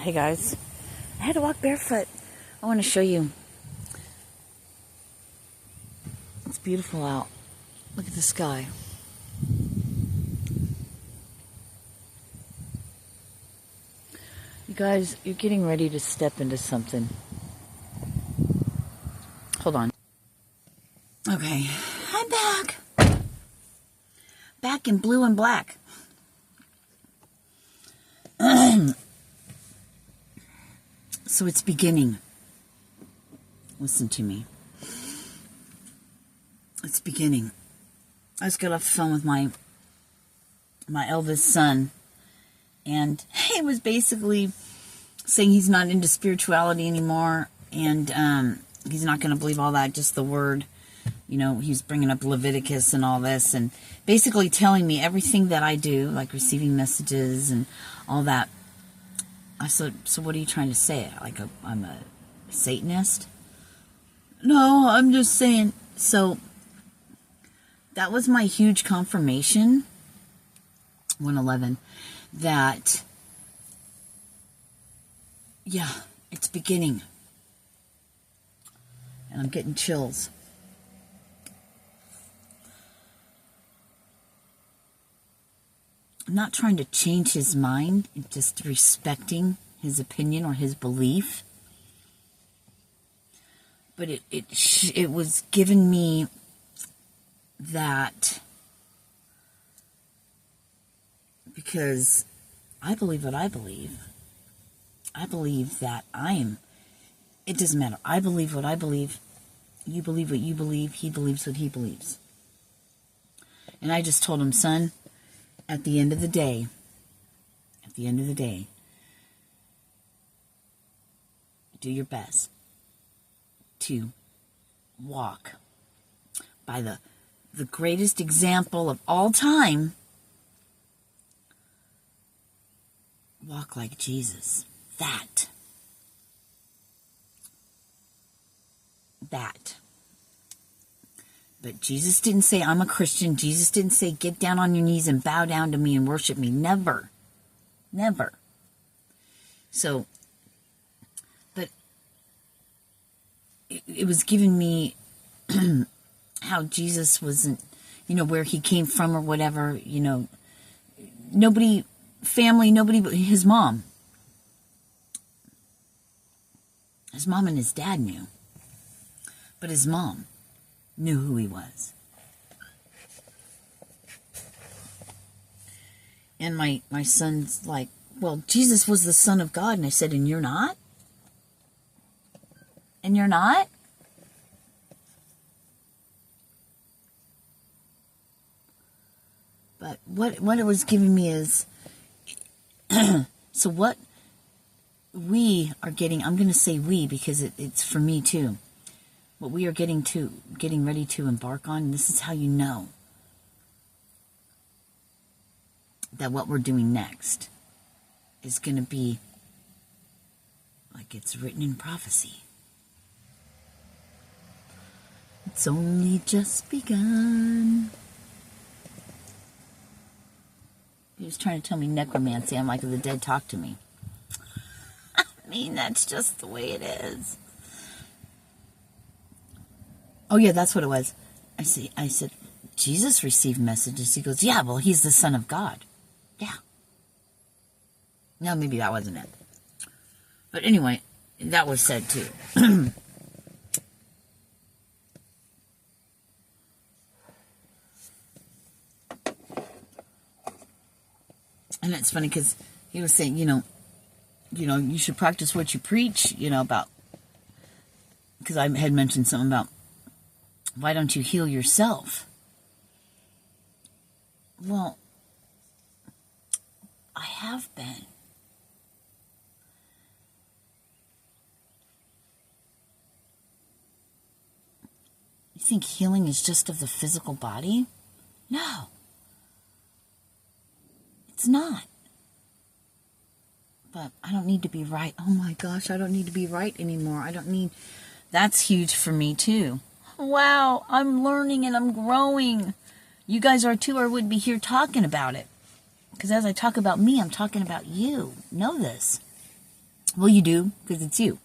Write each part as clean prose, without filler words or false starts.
Hey guys, I had to walk barefoot. I want to show you. It's beautiful out. Look at the sky. You guys, you're getting ready to step into something. Hold on. Okay, I'm back. Back in blue and black. So it's beginning. Listen to me. It's beginning. I just got off the phone with my eldest son, and he was basically saying he's not into spirituality anymore, and he's not going to believe all that, just the word. You know, he's bringing up Leviticus and all this, and basically telling me everything that I do, like receiving messages and all that. I said, so what are you trying to say? Like I'm a Satanist? No, I'm just saying. So that was my huge confirmation, 111, that, yeah, it's beginning. And I'm getting chills. I'm not trying to change his mind, just respecting his opinion or his belief. But it was giving me that, because I believe what I believe. I believe that it doesn't matter. I believe what I believe. You believe what you believe. He believes what he believes. And I just told him, son, at the end of the day, do your best to walk by the greatest example of all time. Walk like Jesus. That. But Jesus didn't say, I'm a Christian. Jesus didn't say, get down on your knees and bow down to me and worship me. Never. Never. So, but it was giving me how Jesus wasn't, where he came from or whatever, nobody but his mom. His mom and his dad knew. But his mom knew who he was. And my son's like, well, Jesus was the Son of God. And I said, and you're not? And you're not? But what it was giving me is, so what we are getting, I'm going to say we because it's for me too. What we are getting ready to embark on, and this is how you know that what we're doing next is going to be like it's written in prophecy. It's only just begun. He was trying to tell me necromancy. I'm like, the dead talk to me. I mean, that's just the way it is. Oh, yeah, that's what it was. I said, Jesus received messages. He goes, yeah, well, he's the Son of God. Yeah. No, maybe that wasn't it. But anyway, that was said too. And it's funny because he was saying, you should practice what you preach, about, because I had mentioned something about, why don't you heal yourself? Well, I have been. You think healing is just of the physical body? No. It's not. But I don't need to be right. Oh my gosh, I don't need to be right anymore. That's huge for me too. Wow, I'm learning and I'm growing. You guys are too, or I wouldn't be here talking about it. Because as I talk about me, I'm talking about you. Know this. Well, you do, because it's you.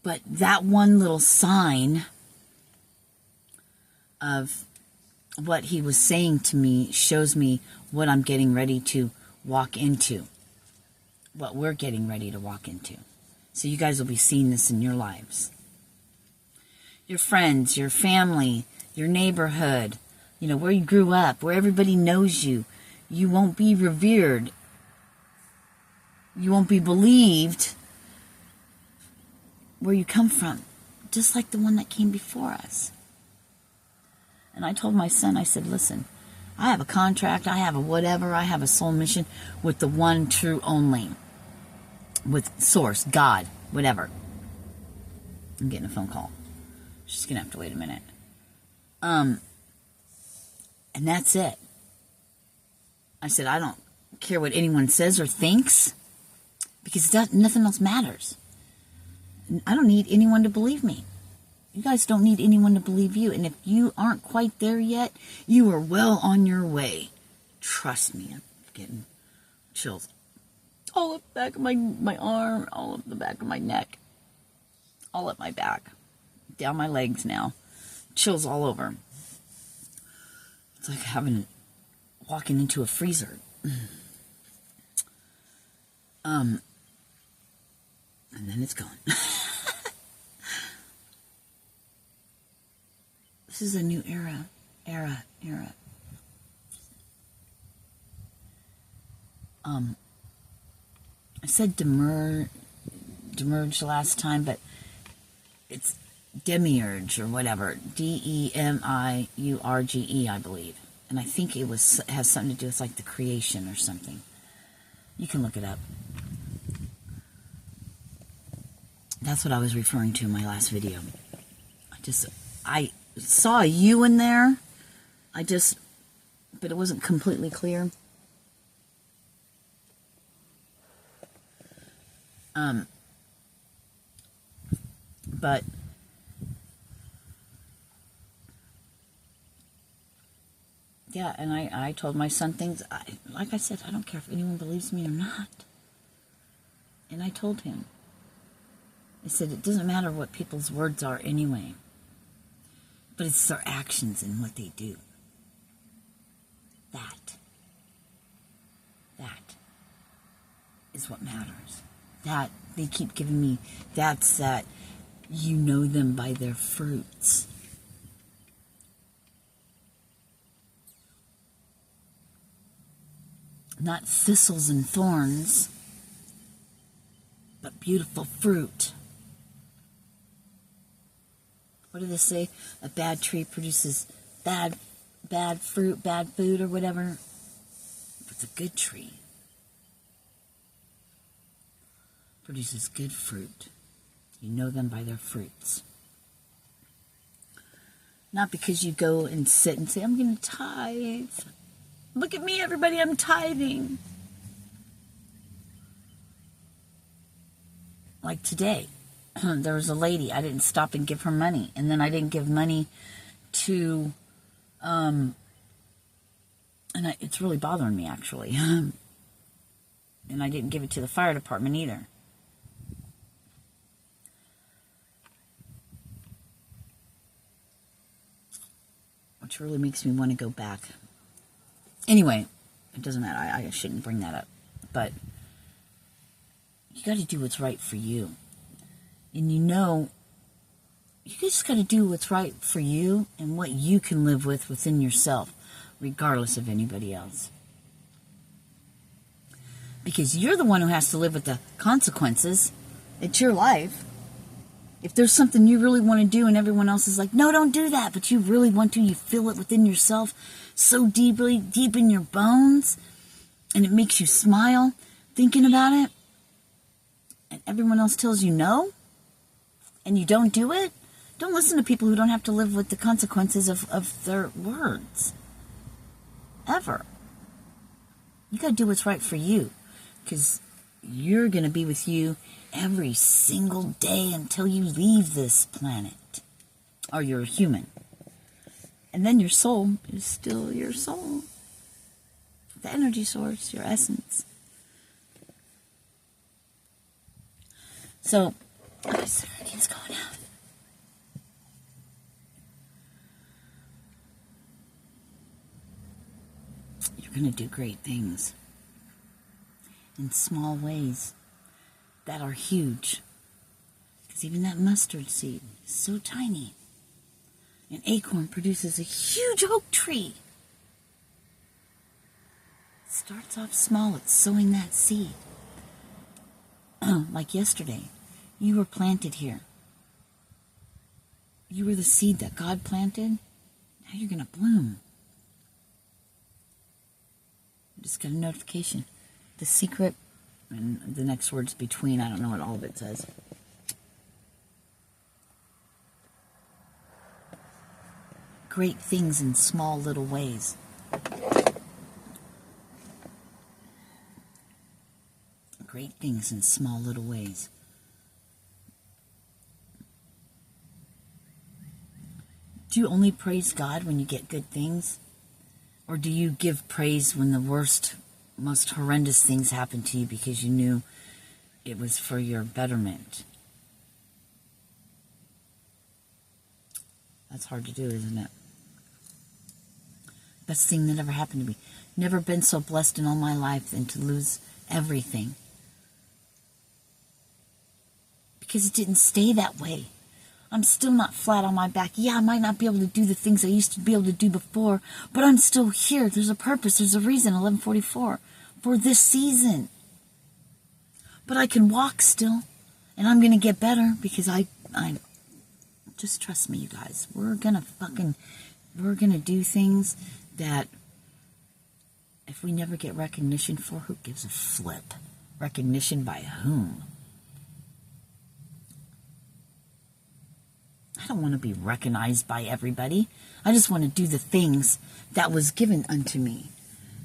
But that one little sign of what he was saying to me shows me what I'm getting ready to walk into. What we're getting ready to walk into. So you guys will be seeing this in your lives. Your friends, your family, your neighborhood, you know, where you grew up, where everybody knows you. You won't be revered. You won't be believed where you come from, just like the one that came before us. And I told my son, I said, listen, I have a contract, I have a whatever, I have a soul mission with the one true only. With Source, God, whatever. I'm getting a phone call. She's going to have to wait a minute. And that's it. I said, I don't care what anyone says or thinks, because nothing else matters. I don't need anyone to believe me. You guys don't need anyone to believe you. And if you aren't quite there yet, you are well on your way. Trust me, I'm getting chills. All up the back of my arm, all up the back of my neck, all up my back, down my legs now. Chills all over. It's like walking into a freezer. And then it's gone. This is a new era. I said demurge last time, but it's demiurge or whatever. Demiurge, I believe. And I think it has something to do with like the creation or something. You can look it up. That's what I was referring to in my last video. I saw you in there. But it wasn't completely clear. But yeah, and I told my son things. Like I said, I don't care if anyone believes me or not. And I told him. I said, it doesn't matter what people's words are anyway. But it's their actions and what they do. That is what matters. That they keep giving me, that's that you know them by their fruits. Not thistles and thorns, but beautiful fruit. What do they say? A bad tree produces bad fruit, bad food, or whatever. But a good tree produces good fruit. You know them by their fruits. Not because you go and sit and say, I'm going to tithe. Look at me, everybody, I'm tithing. Like today, there was a lady, I didn't stop and give her money. And then I didn't give money to, it's really bothering me, actually. And I didn't give it to the fire department either. Which really makes me want to go back. Anyway, it doesn't matter. I shouldn't bring that up. But you got to do what's right for you. And you just got to do what's right for you and what you can live with within yourself, regardless of anybody else. Because you're the one who has to live with the consequences. It's your life. If there's something you really want to do and everyone else is like, no, don't do that, but you really want to, you feel it within yourself so deeply, deep in your bones, and it makes you smile thinking about it, and everyone else tells you no, and you don't do it, don't listen to people who don't have to live with the consequences of their words. Ever. You got to do what's right for you, because you're going to be with you every single day until you leave this planet, or you're a human. And then your soul is still your soul the energy source, your essence. So, this hurricane's going out. You're going to do great things in small ways that are huge. Because even that mustard seed is so tiny. An acorn produces a huge oak tree. It starts off small. It's sowing that seed. Like yesterday, you were planted here. You were the seed that God planted. Now you're going to bloom. I just got a notification. The secret, and the next word's between. I don't know what all of it says. Great things in small little ways. Great things in small little ways. Do you only praise God when you get good things? Or do you give praise when the worst, most horrendous things happen to you because you knew it was for your betterment? That's hard to do, isn't it? Best thing that ever happened to me. Never been so blessed in all my life than to lose everything. Because it didn't stay that way. I'm still not flat on my back. Yeah, I might not be able to do the things I used to be able to do before, but I'm still here. There's a purpose. There's a reason, 1144, for this season. But I can walk still, and I'm going to get better because I just trust me, you guys. We're going to do things that if we never get recognition for, who gives a flip? Recognition by whom? I don't want to be recognized by everybody. I just want to do the things that was given unto me.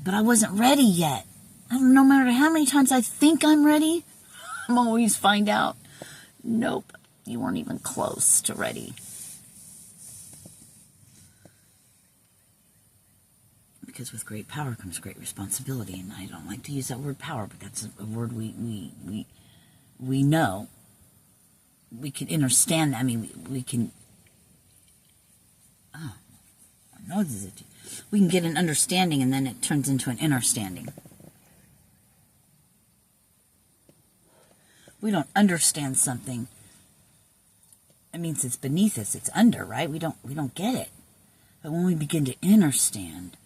But I wasn't ready yet. No matter how many times I think I'm ready, I'm always find out, nope, you weren't even close to ready. Because with great power comes great responsibility. And I don't like to use that word power, but that's a word we know. We can understand that. I mean, we can... Oh, my nose is itchy. We can get an understanding, and then it turns into an understanding. We don't understand something. It means it's beneath us. It's under, right? We don't get it. But when we begin to understand,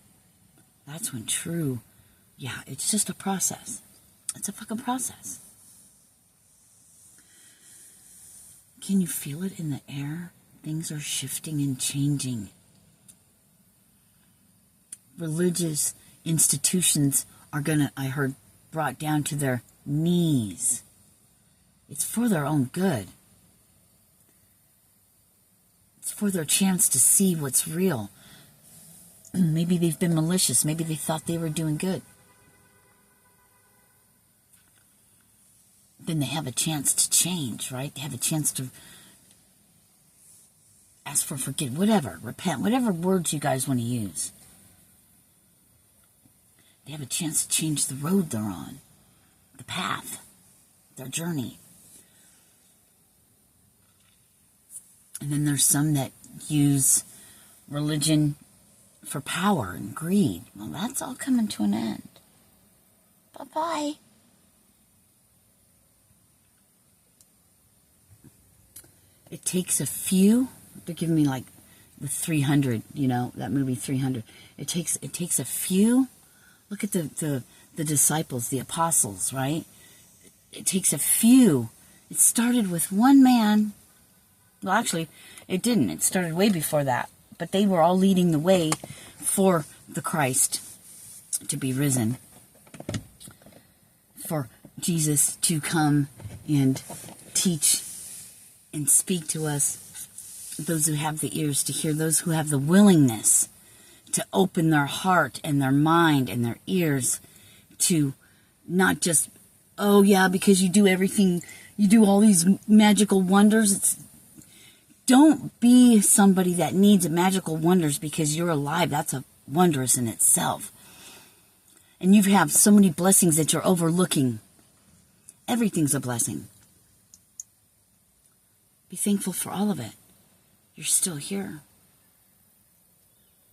that's when true... Yeah, it's just a process. It's a fucking process. Can you feel it in the air? Things are shifting and changing. Religious institutions are I heard, brought down to their knees. It's for their own good. It's for their chance to see what's real. Maybe they've been malicious. Maybe they thought they were doing good. Then they have a chance to change, right? They have a chance to ask for forgiveness, whatever, repent, whatever words you guys want to use. They have a chance to change the road they're on, the path, their journey. And then there's some that use religion for power and greed. Well, that's all coming to an end. Bye-bye. It takes a few. They're giving me like the 300, that movie 300. It takes a few. Look at the disciples, the apostles, right? It takes a few. It started with one man. Well, actually, it didn't. It started way before that. But they were all leading the way for the Christ to be risen. For Jesus to come and teach and speak to us, those who have the ears to hear, those who have the willingness to open their heart and their mind and their ears to not just, oh yeah, because you do everything, you do all these magical wonders. Don't be somebody that needs magical wonders because you're alive. That's a wondrous in itself. And you have so many blessings that you're overlooking. Everything's a blessing. Be thankful for all of it. You're still here.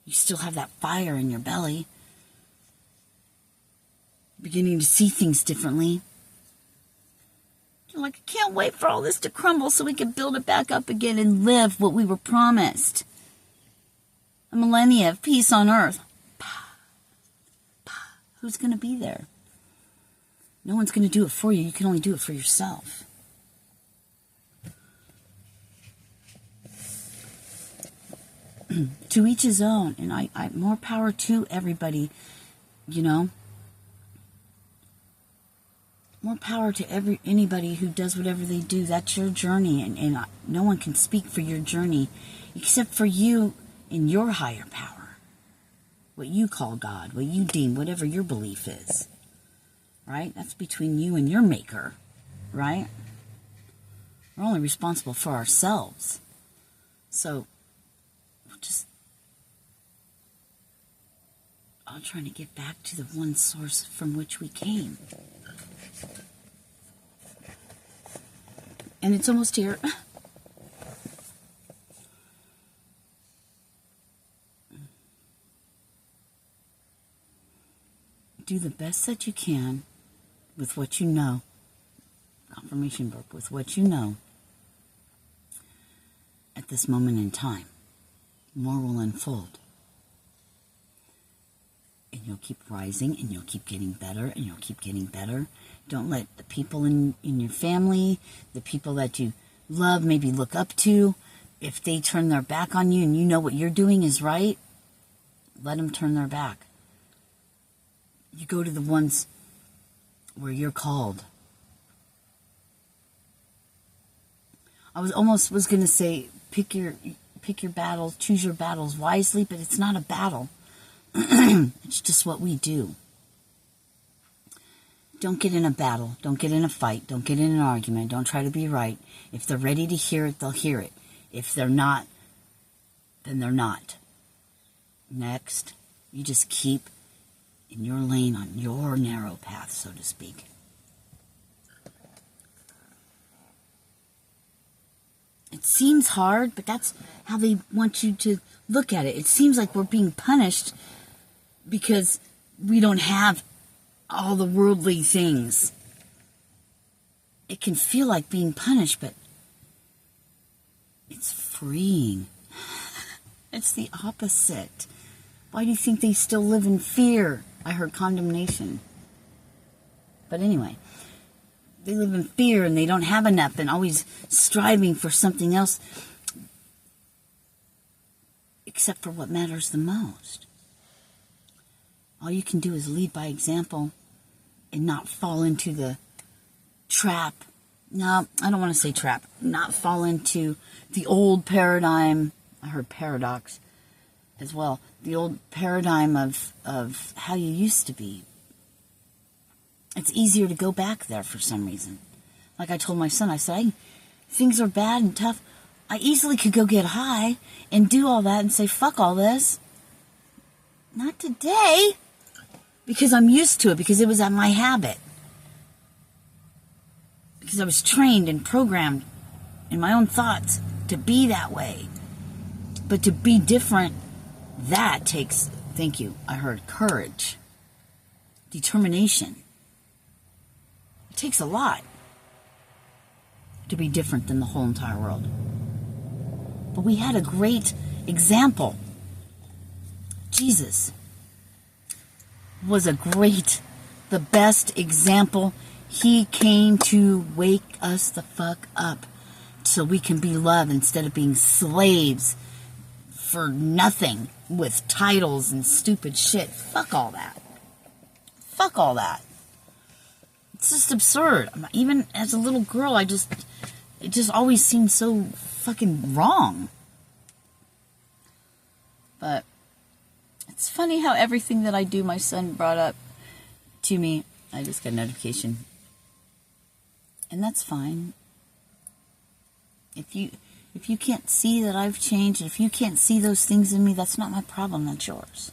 You still have that fire in your belly. Beginning to see things differently. You're like, I can't wait for all this to crumble so we can build it back up again and live what we were promised. A millennia of peace on earth. Who's going to be there? No one's going to do it for you. You can only do it for yourself. To each his own. And I more power to everybody, you know. More power to anybody who does whatever they do. That's your journey. And no one can speak for your journey except for you and your higher power. What you call God, what you deem, whatever your belief is. Right? That's between you and your maker. Right? We're only responsible for ourselves. So, we're just all trying to get back to the one source from which we came. And it's almost here. Do the best that you can with what you know. Confirmation verb, with what you know at this moment in time. More will unfold. And you'll keep rising, and you'll keep getting better, and you'll keep getting better. Don't let the people in your family, the people that you love, maybe look up to, if they turn their back on you and you know what you're doing is right, let them turn their back. You go to the ones where you're called. I was going to say, pick your battles, choose your battles wisely, but it's not a battle. It's just what we do. Don't get in a battle. Don't get in a fight. Don't get in an argument. Don't try to be right. If they're ready to hear it, they'll hear it. If they're not, then they're not. Next, you just keep in your lane on your narrow path, so to speak. It seems hard, but that's how they want you to look at it. It seems like we're being punished because we don't have all the worldly things. It can feel like being punished, but it's freeing. It's the opposite. Why do you think they still live in fear? I heard condemnation. But anyway, they live in fear and they don't have enough and always striving for something else except for what matters the most. All you can do is lead by example and not fall into the trap. No, I don't want to say trap. Not fall into the old paradigm. I heard paradox as well. The old paradigm of how you used to be. It's easier to go back there for some reason. Like I told my son, I said, things are bad and tough. I easily could go get high and do all that and say, fuck all this. Not today. Because I'm used to it, because it was my habit. Because I was trained and programmed in my own thoughts to be that way. But to be different, that takes, thank you, I heard courage, determination. It takes a lot to be different than the whole entire world. But we had a great example. Jesus was the best example. He came to wake us the fuck up so we can be loved instead of being slaves for nothing with titles and stupid shit. Fuck all that. Fuck all that. It's just absurd. Even as a little girl, it just always seemed so fucking wrong. But it's funny how everything that I do, my son brought up to me. I just got a notification. And that's fine. If you can't see that I've changed, if you can't see those things in me, that's not my problem, that's yours.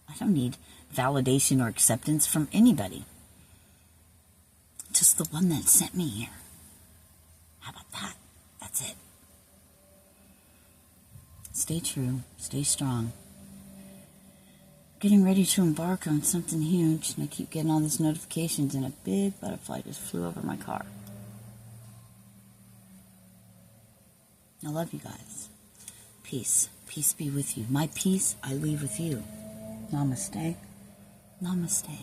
I don't need validation or acceptance from anybody. Just the one that sent me here. How about that? That's it. Stay true. Stay strong. Getting ready to embark on something huge, and I keep getting all these notifications, and a big butterfly just flew over my car. I love you guys. Peace. Peace be with you. My peace I leave with you. Namaste. Namaste.